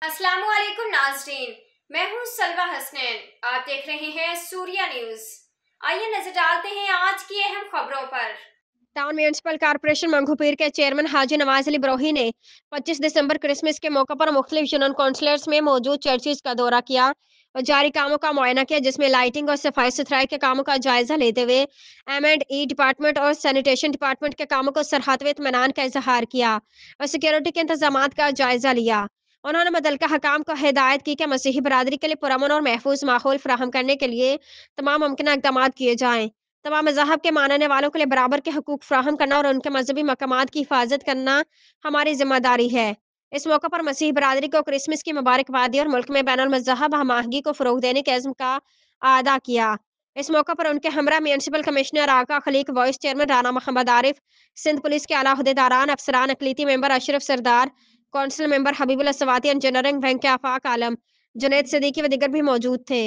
अस्सलाम वालेकुम नाज़रीन, मैं हूँ सलवा हसनैन। आप देख रहे हैं सूर्या न्यूज़। आइए नजर डालते हैं आज की अहम खबरों पर। टाउन म्यूनिसिपल कॉर्पोरेशन मंगूपीर के चेयरमैन हाजी नवाज अली बरोही ने 25 दिसंबर क्रिसमस के मौके पर मुख्तलिफ यूनियन काउंसिलर्स में मौजूद चर्चेज का दौरा किया और जारी कामों का मुआयना किया, जिसमें लाइटिंग और सफाई सुथराई के कामों का जायजा लेते हुए M&E डिपार्टमेंट और सैनिटेशन डिपार्टमेंट के कामों को सरहद व इत्मीनान का इजहार किया और सिक्योरिटी के इंतजाम का जायजा लिया। उन्होंने मुतल्लिका हकाम को हिदायत की कि मसीही बरादरी के लिए पुरअमन और महफूज माहौल फराहम करने के लिए तमाम मुमकिन इकदाम किए जाएं। तमाम मज़हब के मानने वालों के लिए बराबर के हकूक़ फ़राहम करना और उनके मज़हबी मकामात की हिफाज़त करना हमारी ज़िम्मेदारी है। इस मौके पर मसीही बरादरी को क्रिसमस की मुबारकबाद दी और मुल्क में बैनुल-मज़हब हमाहंगी को फ़रोग़ देने के अज़्म का अदा किया। इस मौके पर उनके हमरा municipal commissioner Aqa Khaliq, vice chairman Rana Mohammad Arif, Sindh police के आला अहदेदारान, अफसरान, अक़लीती member Ashraf Sardar, council member Habibullah Swati, engineering wing के आफ़ाक आलम, जुनैद सिद्दीकी व दीगर भी मौजूद थे।